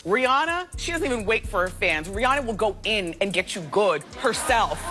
Rihanna, she doesn't even wait for her fans. Rihanna will go in and get you good herself.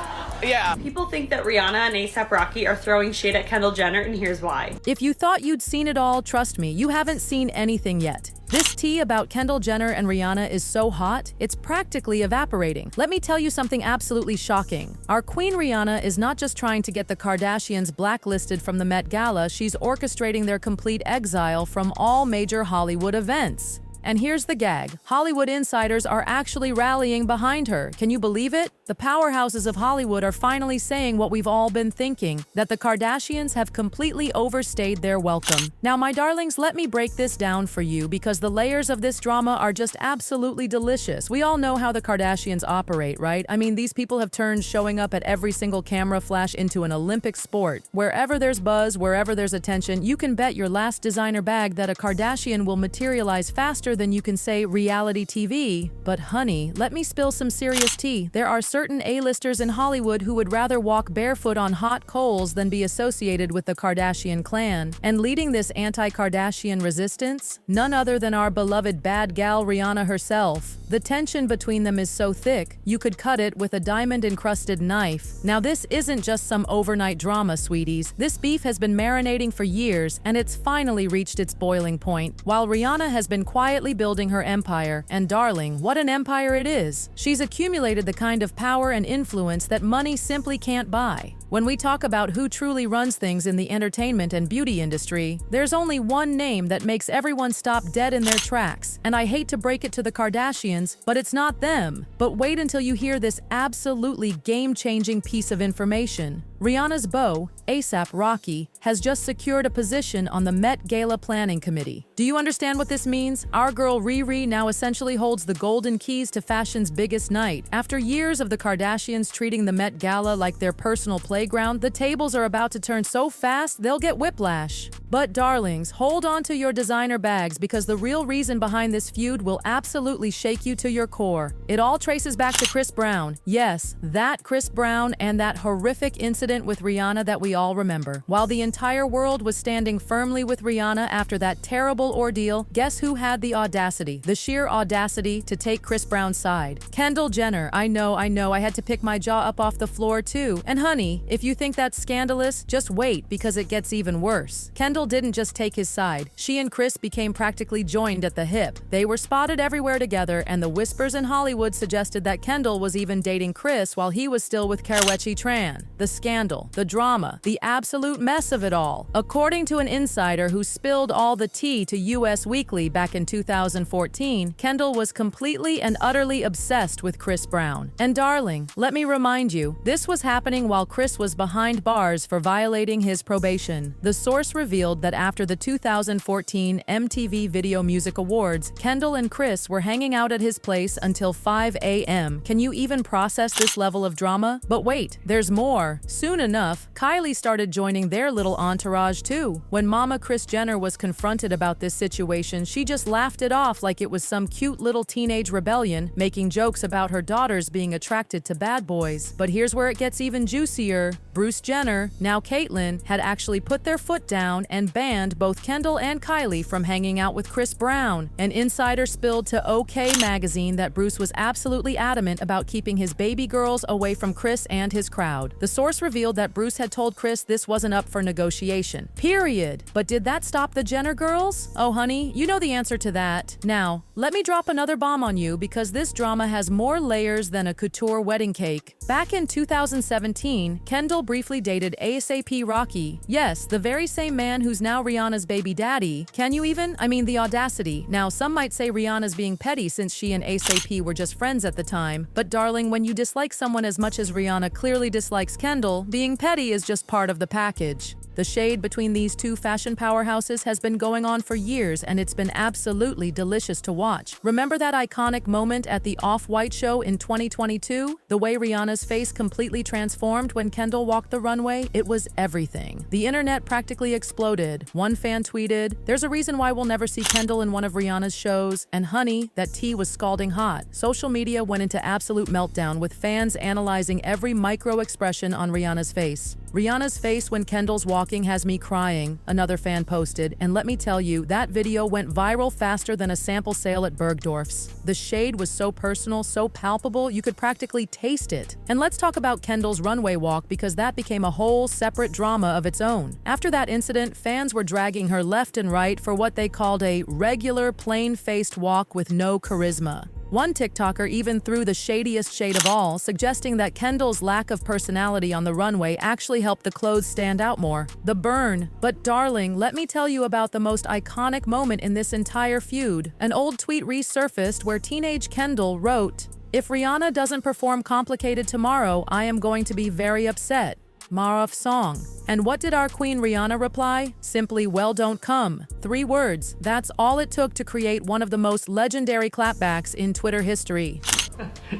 Yeah. People think that Rihanna and A$AP Rocky are throwing shade at Kendall Jenner, and here's why. If you thought you'd seen it all, trust me, you haven't seen anything yet. This tea about Kendall Jenner and Rihanna is so hot, it's practically evaporating. Let me tell you something absolutely shocking. Our queen Rihanna is not just trying to get the Kardashians blacklisted from the Met Gala, she's orchestrating their complete exile from all major Hollywood events. And here's the gag. Hollywood insiders are actually rallying behind her. Can you believe it? The powerhouses of Hollywood are finally saying what we've all been thinking, that the Kardashians have completely overstayed their welcome. Now, my darlings, let me break this down for you because the layers of this drama are just absolutely delicious. We all know how the Kardashians operate, right? I mean, these people have turned showing up at every single camera flash into an Olympic sport. Wherever there's buzz, wherever there's attention, you can bet your last designer bag that a Kardashian will materialize faster than you can say reality TV. But honey, let me spill some serious tea. There are certain A-listers in Hollywood who would rather walk barefoot on hot coals than be associated with the Kardashian clan. And leading this anti-Kardashian resistance? None other than our beloved bad gal Rihanna herself. The tension between them is so thick, you could cut it with a diamond-encrusted knife. Now this isn't just some overnight drama, sweeties. This beef has been marinating for years, and it's finally reached its boiling point. While Rihanna has been quietly building her empire, and darling, what an empire it is. She's accumulated the kind of power and influence that money simply can't buy. When we talk about who truly runs things in the entertainment and beauty industry, there's only one name that makes everyone stop dead in their tracks. And I hate to break it to the Kardashians, but it's not them. But wait until you hear this absolutely game-changing piece of information. Rihanna's beau, A$AP Rocky, has just secured a position on the Met Gala planning committee. Do you understand what this means? Our girl Riri now essentially holds the golden keys to fashion's biggest night. After years of the Kardashians treating the Met Gala like their personal playground, the tables are about to turn so fast they'll get whiplash. But darlings, hold on to your designer bags because the real reason behind this feud will absolutely shake you to your core. It all traces back to Chris Brown. Yes, that Chris Brown and that horrific incident with Rihanna that we all remember. While the entire world was standing firmly with Rihanna after that terrible ordeal, guess who had the audacity, the sheer audacity to take Chris Brown's side? Kendall Jenner. I know, I had to pick my jaw up off the floor too. And honey, if you think that's scandalous, just wait because it gets even worse. Kendall didn't just take his side. She and Chris became practically joined at the hip. They were spotted everywhere together, and the whispers in Hollywood suggested that Kendall was even dating Chris while he was still with Kardashian Tran. The scandal, the drama, the absolute mess of it all. According to an insider who spilled all the tea to US Weekly back in 2014, Kendall was completely and utterly obsessed with Chris Brown. And darling, let me remind you, this was happening while Chris was behind bars for violating his probation. The source revealed that after the 2014 MTV Video Music Awards, Kendall and Chris were hanging out at his place until 5 a.m. Can you even process this level of drama? But wait, there's more. Soon enough, Kylie started joining their little entourage too. When Mama Kris Jenner was confronted about this situation, she just laughed it off like it was some cute little teenage rebellion, making jokes about her daughters being attracted to bad boys. But here's where it gets even juicier. Bruce Jenner, now Caitlyn, had actually put their foot down and banned both Kendall and Kylie from hanging out with Chris Brown. An insider spilled to OK magazine that Bruce was absolutely adamant about keeping his baby girls away from Chris and his crowd. The source revealed that Bruce had told Chris this wasn't up for negotiation. Period. But did that stop the Jenner girls? Oh honey, you know the answer to that. Now, let me drop another bomb on you because this drama has more layers than a couture wedding cake. Back in 2017, Kendall briefly dated A$AP Rocky. Yes, the very same man who's now Rihanna's baby daddy. Can you even? I mean, the audacity. Now, some might say Rihanna's being petty since she and A$AP were just friends at the time. But darling, when you dislike someone as much as Rihanna clearly dislikes Kendall, being petty is just part of the package. The shade between these two fashion powerhouses has been going on for years, and it's been absolutely delicious to watch. Remember that iconic moment at the Off-White show in 2022? The way Rihanna's face completely transformed when Kendall walked the runway? It was everything. The internet practically exploded. One fan tweeted, "There's a reason why we'll never see Kendall in one of Rihanna's shows." And honey, that tea was scalding hot. Social media went into absolute meltdown with fans analyzing every micro expression on Rihanna's face. Rihanna's face when Kendall's walking has me crying, another fan posted, and let me tell you, that video went viral faster than a sample sale at Bergdorf's. The shade was so personal, so palpable, you could practically taste it. And let's talk about Kendall's runway walk because that became a whole separate drama of its own. After that incident, fans were dragging her left and right for what they called a regular, plain-faced walk with no charisma. One TikToker even threw the shadiest shade of all, suggesting that Kendall's lack of personality on the runway actually helped the clothes stand out more. The burn. But darling, let me tell you about the most iconic moment in this entire feud. An old tweet resurfaced where teenage Kendall wrote, "If Rihanna doesn't perform Complicated tomorrow, I am going to be very upset. Marov song." And what did our queen Rihanna reply? Simply, "Well, don't come." 3 words. That's all it took to create one of the most legendary clapbacks in Twitter history.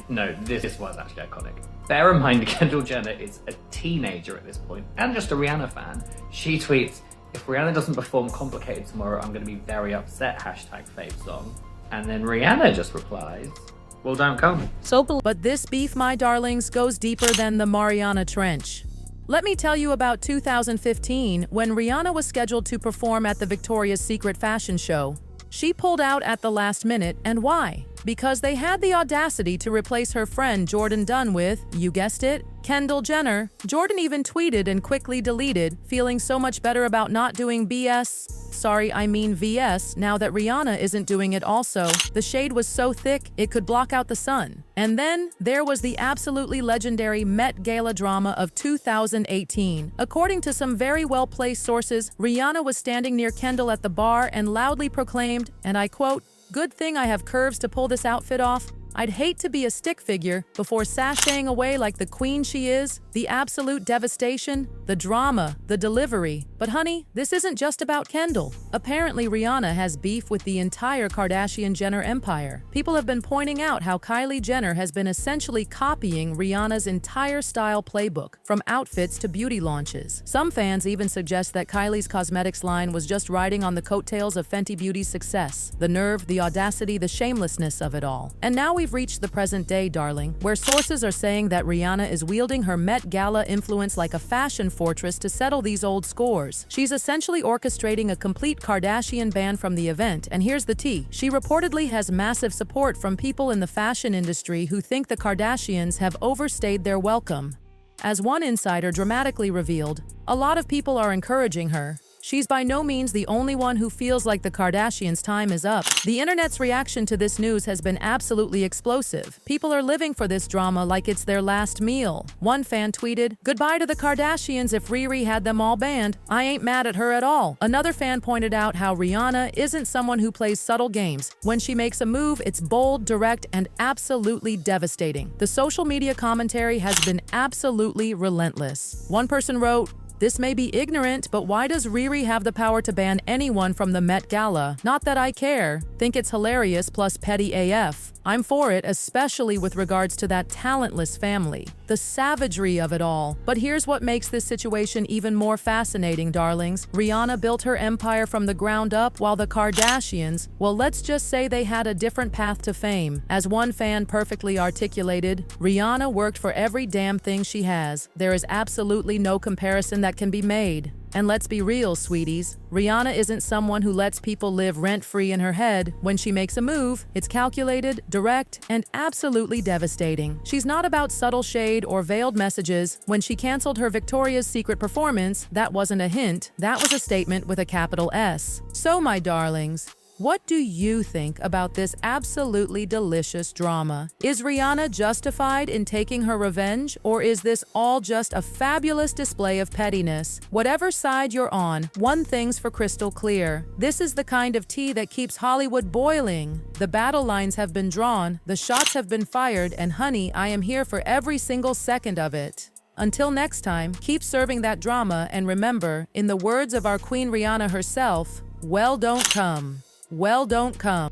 No, this was actually iconic. Bear in mind, Kendall Jenner is a teenager at this point, and just a Rihanna fan. She tweets, "If Rihanna doesn't perform Complicated tomorrow, I'm gonna be very upset, #fave song." And then Rihanna just replies, "Well, don't come." But this beef, my darlings, goes deeper than the Mariana Trench. Let me tell you about 2015, when Rihanna was scheduled to perform at the Victoria's Secret fashion show. She pulled out at the last minute, and why? Because they had the audacity to replace her friend Jordan Dunn with, you guessed it, Kendall Jenner. Jordan even tweeted and quickly deleted, feeling so much better about not doing VS, now that Rihanna isn't doing it also. The shade was so thick, it could block out the sun. And then, there was the absolutely legendary Met Gala drama of 2018. According to some very well-placed sources, Rihanna was standing near Kendall at the bar and loudly proclaimed, and I quote, "Good thing I have curves to pull this outfit off. I'd hate to be a stick figure," before sashaying away like the queen she is. The absolute devastation, the drama, the delivery. But honey, this isn't just about Kendall. Apparently Rihanna has beef with the entire Kardashian-Jenner empire. People have been pointing out how Kylie Jenner has been essentially copying Rihanna's entire style playbook, from outfits to beauty launches. Some fans even suggest that Kylie's cosmetics line was just riding on the coattails of Fenty Beauty's success. The nerve, the audacity, the shamelessness of it all. And now we've reached the present day, darling, where sources are saying that Rihanna is wielding her Met Gala influence like a fashion fortress to settle these old scores. She's essentially orchestrating a complete Kardashian ban from the event, and here's the tea. She reportedly has massive support from people in the fashion industry who think the Kardashians have overstayed their welcome. As one insider dramatically revealed, a lot of people are encouraging her. She's by no means the only one who feels like the Kardashians' time is up. The internet's reaction to this news has been absolutely explosive. People are living for this drama like it's their last meal. One fan tweeted, "Goodbye to the Kardashians if Riri had them all banned. I ain't mad at her at all." Another fan pointed out how Rihanna isn't someone who plays subtle games. When she makes a move, it's bold, direct, and absolutely devastating. The social media commentary has been absolutely relentless. One person wrote, "This may be ignorant, but why does Riri have the power to ban anyone from the Met Gala? Not that I care. Think it's hilarious plus petty AF. I'm for it, especially with regards to that talentless family." The savagery of it all. But here's what makes this situation even more fascinating, darlings. Rihanna built her empire from the ground up, while the Kardashians, well, let's just say they had a different path to fame. As one fan perfectly articulated, Rihanna worked for every damn thing she has. There is absolutely no comparison that can be made. And let's be real, sweeties. Rihanna isn't someone who lets people live rent-free in her head. When she makes a move, it's calculated, direct, and absolutely devastating. She's not about subtle shade or veiled messages. When she canceled her Victoria's Secret performance, that wasn't a hint. That was a statement with a capital S. So, my darlings, what do you think about this absolutely delicious drama? Is Rihanna justified in taking her revenge, or is this all just a fabulous display of pettiness? Whatever side you're on, one thing's for crystal clear. This is the kind of tea that keeps Hollywood boiling. The battle lines have been drawn, the shots have been fired, and honey, I am here for every single second of it. Until next time, keep serving that drama, and remember, in the words of our Queen Rihanna herself, well, don't come. Well, don't come.